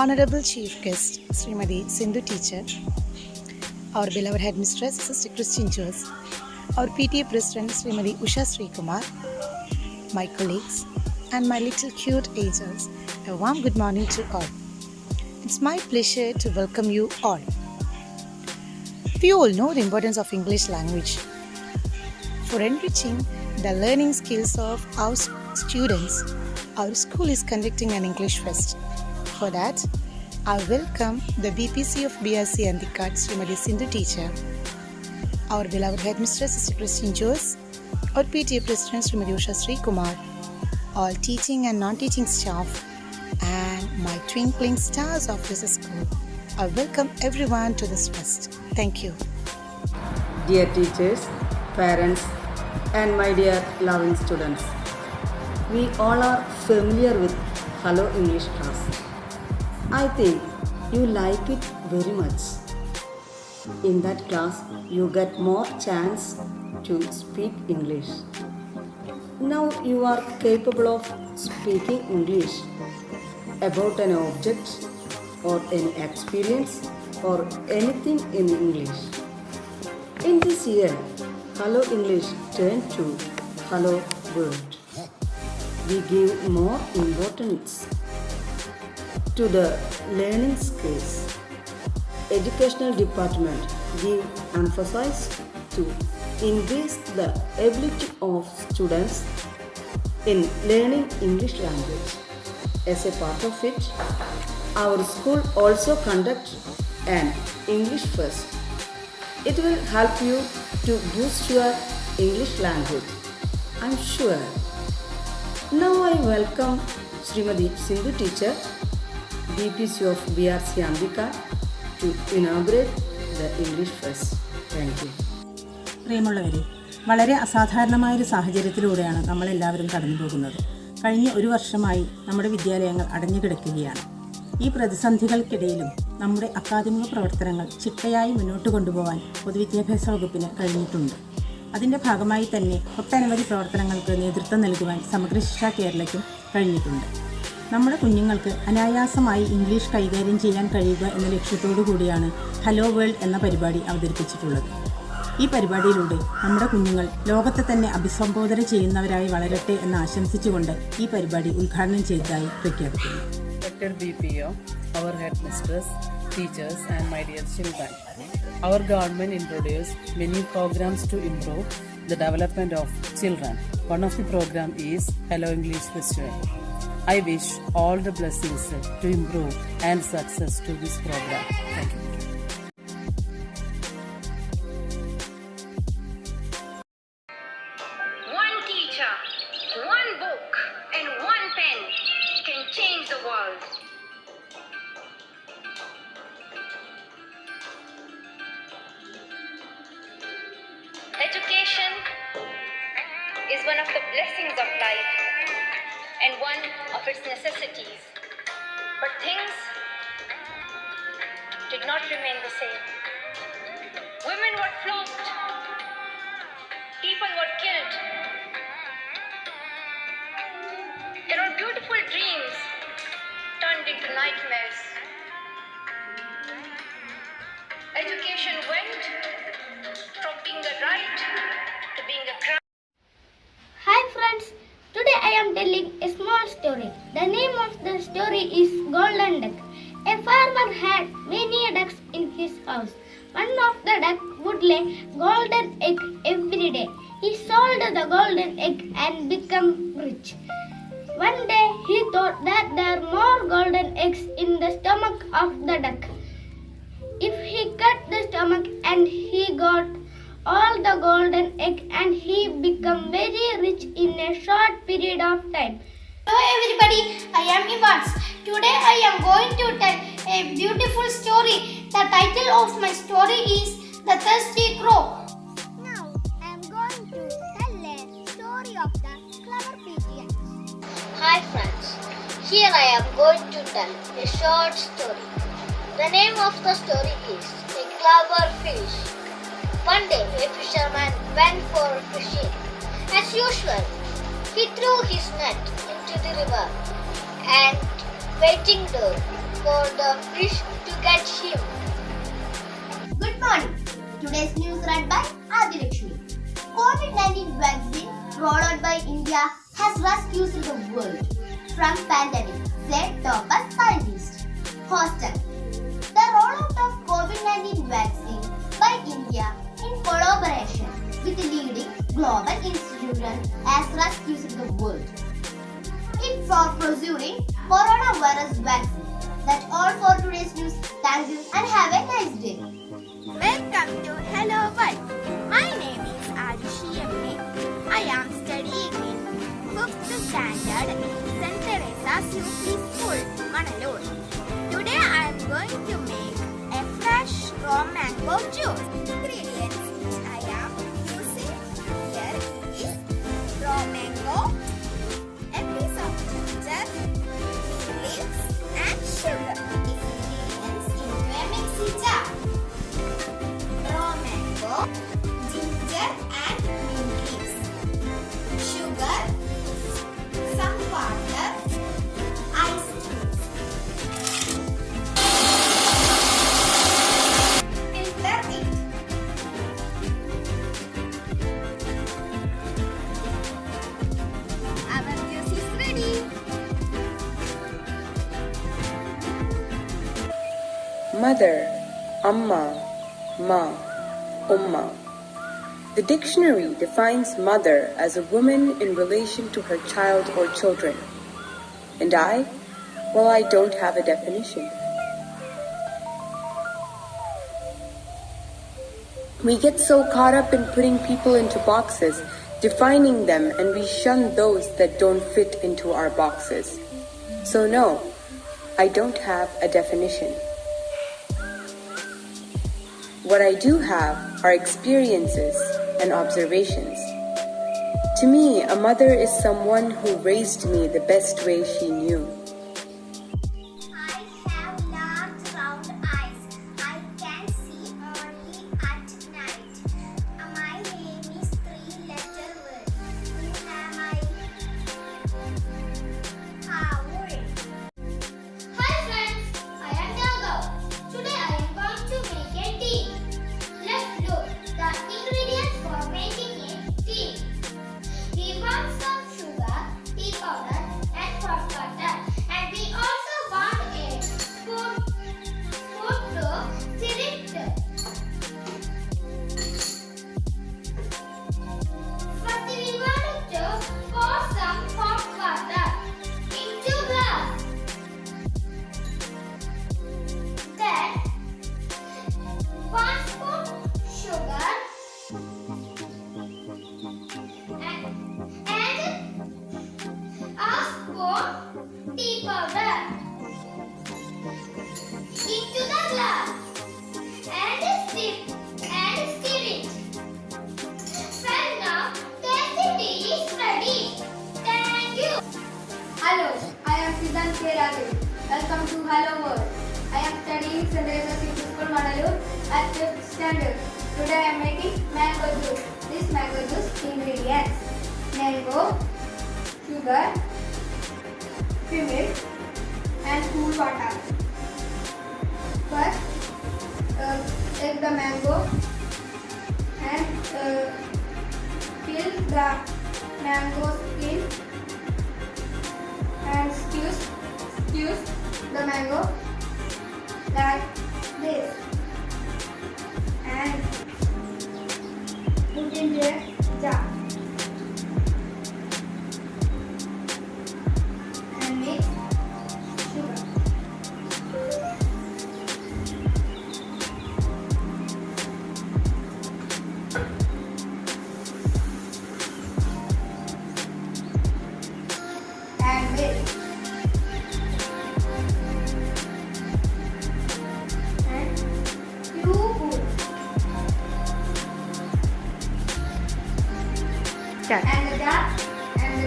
Honorable Chief Guest Srimati Sindhu Teacher, our beloved Headmistress Sister Christine Joes, our PTA President Srimati Usha Sri Kumar, my colleagues and my little cute angels, a warm good morning to all. It's my pleasure to welcome you all. We all know the importance of English language. For enriching the learning skills of our students, our school is conducting an English Fest. For that, I welcome the BPC of BRC Andikad, Srimati Sindhu Teacher, our beloved Headmistress Sister Christine Joes, our PTA President Srimati Usha Sri Kumar, all teaching and non-teaching staff, and my twinkling stars of this school. I welcome everyone to this fest. Thank you. Dear teachers, parents, and my dear loving students, we all are familiar with Hello English class. I think you like it very much. In that class, you get more chance to speak English. Now you are capable of speaking English about an object or any experience or anything in English. In this year, Hello English turned to Hello World. We give more importance to the learning skills. Educational department give emphasis to increase the ability of students in learning English language. As a part of it, our school also conduct an English Fest. It will help you to boost your English language, I'm sure. Now I welcome Srimati Sindhu Teacher, BPC of BRC Andikad, to inaugurate the English Fest. Thank you. പ്രിയമുള്ളവരെ, വളരെ അസാധാരണമായൊരു സാഹചര്യത്തിലൂടെയാണ് നമ്മളെല്ലാവരും കടന്നു പോകുന്നത്. കഴിഞ്ഞ ഒരു വർഷമായി നമ്മുടെ വിദ്യാലയങ്ങൾ അടഞ്ഞു കിടക്കുകയാണ്. ഈ പ്രതിസന്ധികൾക്കിടയിലും നമ്മുടെ അക്കാദമിക പ്രവർത്തനങ്ങൾ ചിട്ടയായി മുന്നോട്ട് കൊണ്ടുപോകാൻ പൊതുവിദ്യാഭ്യാസ വകുപ്പിന് കഴിഞ്ഞിട്ടുണ്ട്. അതിൻ്റെ ഭാഗമായി തന്നെ ഒട്ടനവധി പ്രവർത്തനങ്ങൾക്ക് നേതൃത്വം നൽകുവാൻ സമഗ്ര ശിക്ഷ കേരളയ്ക്കും കഴിഞ്ഞിട്ടുണ്ട്. നമ്മുടെ കുഞ്ഞുങ്ങൾക്ക് അനായാസമായി ഇംഗ്ലീഷ് കൈകാര്യം ചെയ്യാൻ കഴിയുക എന്ന ലക്ഷ്യത്തോടു കൂടിയാണ് ഹലോ വേൾഡ് എന്ന പരിപാടി അവതരിപ്പിച്ചിട്ടുള്ളത്. ഈ പരിപാടിയിലൂടെ നമ്മുടെ കുഞ്ഞുങ്ങൾ ലോകത്തെ തന്നെ അഭിസംബോധന ചെയ്യുന്നവരായി വളരട്ടെ എന്ന് ആശംസിച്ചുകൊണ്ട് ഈ പരിപാടി ഉദ്ഘാടനം ചെയ്തതായി പ്രഖ്യാപിക്കുന്നു. BPO, our headmistress, teachers, and my dear children, our government introduced many programs to improve the development of children. One of the program is Hello English Festival. I wish all the blessings to improve and success to this program. Thank you. One teacher, one book, and one pen can change the world. Education is one of the blessings of life and one of its necessities. But things did not remain the same. Women were flogged. People were killed. There were beautiful dreams turned into nightmares. Education went from being a right to being a crime. Hi friends, today I am telling a small story. The name of the story is Golden Duck. A farmer had many ducks in his house. One of the ducks would lay golden egg every day. He sold the golden egg and became rich. One day he thought that there are more golden eggs in the stomach of the duck. If he cut the stomach and he got all the golden egg and he became very rich in a short period of time. Hello everybody, I am Ivans. Today I am going to tell a beautiful story. The title of my story is The Thirsty Crow. Now I am going to tell a story of the clever pigeon. Hi friends, here I am going to tell a short story. The name of the story is A Clever Fish. One day a fisherman went for fishing. As usual, he threw his net into the river and waiting there for the fish to get him. Good morning. Today's news read by Adilakshmi. COVID-19 vaccine rolled out by India has rescued the world from pandemic, said topper scientist. Hostel. The rollout of COVID-19 vaccine by India in collaboration with leading global institutions has rescued the world. It's for pursuing coronavirus vaccine. That's all for today's news. Thank you and have a nice day. Welcome to Hello World. My name is Arushi M.A. I am studying in 5th standard in St. Teresa's UP School, Manalur. Today I am going to make a fresh raw mango juice. Ingredients which I am using here is raw mango, a piece of ginger, leaves and sugar. These ingredients into a mixy jar. Raw mango, ginger and mint leaves, sugar, some water, ice cubes. Filter it. Our juice is ready. Mother, Amma, Ma, Umma. The dictionary defines mother as a woman in relation to her child or children. And I don't have a definition. We get so caught up in putting people into boxes, defining them, and we shun those that don't fit into our boxes. So no, I don't have a definition. What I do have are experiences and observations. To me, a mother is someone who raised me the best way she knew. I have large round eyes. I can see only at night. My name is three-letter word. Who am I? Owl. Hi friends, I am Nagav. Today I am going to make a tea. Let's look the ingredients for making a tea. We want some sugar, tea powder and hot water, and we also want a spoon to stir it. First we want to pour some hot water into glass. Then 1 spoon sugar and a spoon tea powder into the glass and stir it. Friends, now tasty tea is ready. Thank you. Hello, I am Siddhant K. Raju. Welcome to Hello World. I am studying St. Teresa's UP School, Manalur at 5th standard. Today I am making mango juice. This mango juice ingredients: mango, sugar, milk, and cool water. First, take the mango and peel the mango skin and squeeze the mango like this and put in a jar and mix sugar. And milk. And few food. And the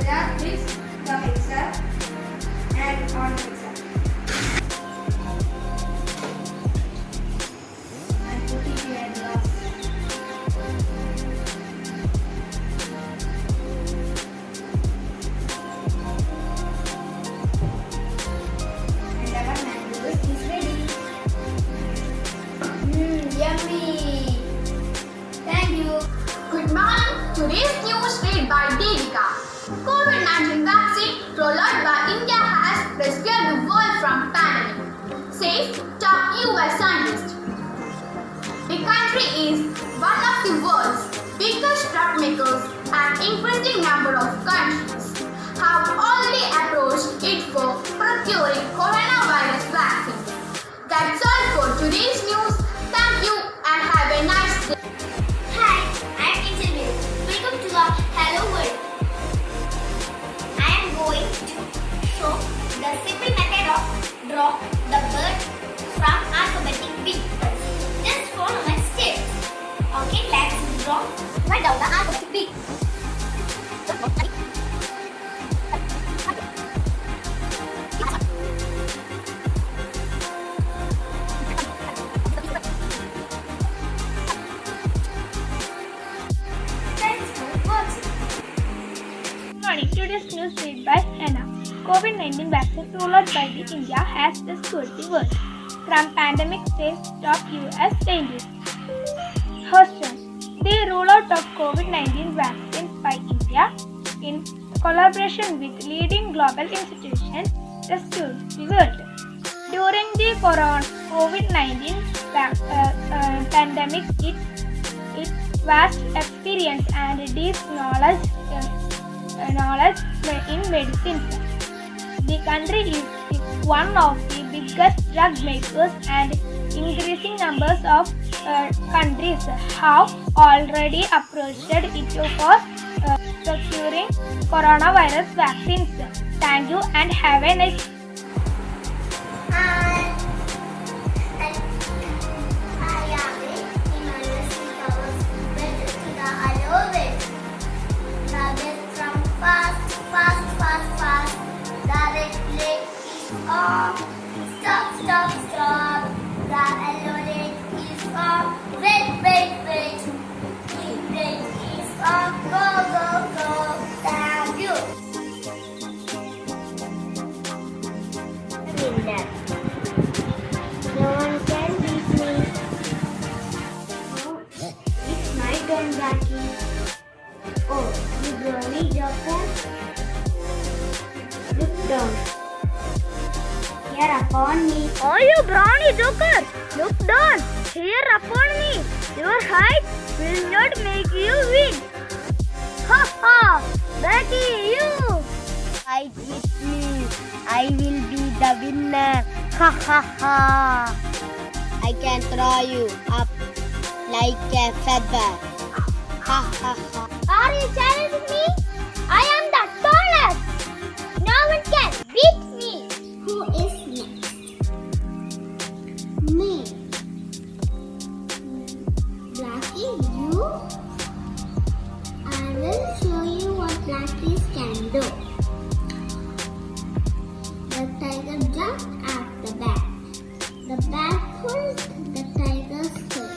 jar fix the mixer and on mixer. And put it in a glass. And our mango is Good morning. Today's news read by Devika. COVID-19 vaccine rolled out by India has rescued the world from pandemic, says top US scientist. The country is one of the world's biggest drug makers, and increasing number of countries have already approached it for procuring coronavirus vaccine. That's all for today's news. Thank you and have a nice day. Hi, I am Angel. Welcome to the Hello World. I am going to show the simple method of draw the bird from alphabetic beat. Just follow my steps. Okay, let's draw right down the alphabetic beat. Morning. Today's news read by Anna. COVID-19 vaccine rolled out by the India has rescued the world from pandemic, says top US scientists. Houston. The rollout of COVID-19 vaccine by India in collaboration with leading global institutions rescued the world. During the COVID-19 pandemic, its vast experience and deep knowledge in medicine. The country is one of the biggest drug makers, and increasing numbers of countries have already approached it for procuring coronavirus vaccines. Thank you and have a nice Stop. The yellow light is on. Wait. The red is on. Go. Thank you. Winner. No one can beat me. Oh, it's my turn, Blackie. Oh, you brownie joker. Look down. Here upon me. Oh, you brownie joker! Look down! Here upon me! Your height will not make you win! Ha! Becky, you! Fight with me. I will be the winner. Ha! I can throw you up like a feather. Ha! Are you challenging me? I am the tallest! No one can beat me! Who is next? Me. Blackie, you? I will show you what Blackies can do. The tiger jumped at the bat. The bat pulled the tiger's foot.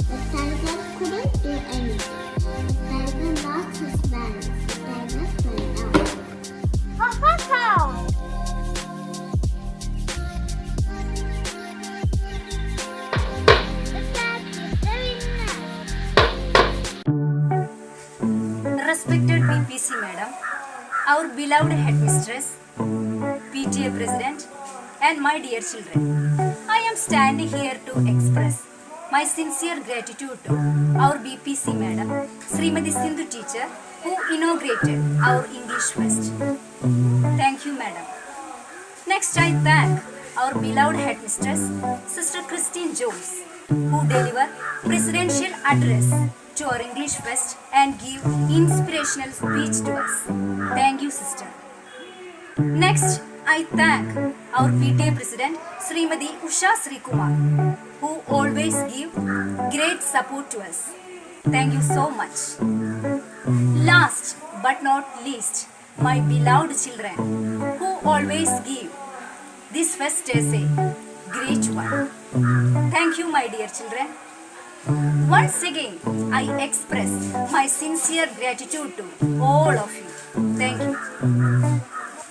The tiger couldn't do anything. The tiger lost his balance. The tiger fell down. Ha! Respected BPC Madam, our beloved headmistress, PTA President, and my dear children, I am standing here to express my sincere gratitude to our BPC Madam, Srimati Sindhu teacher, who inaugurated our English Fest. Thank you, Madam. Next, I thank our beloved headmistress, Sister Christine Jones, who delivered presidential address to our English Fest and give inspirational speech to us. Thank you, sister. Next, I thank our PTA President, Srimati Usha Sri Kumar, who always give great support to us. Thank you so much. Last but not least, my beloved children, who always give this fest as a great one. Thank you, my dear children. Once again, I express my sincere gratitude to all of you. Thank you.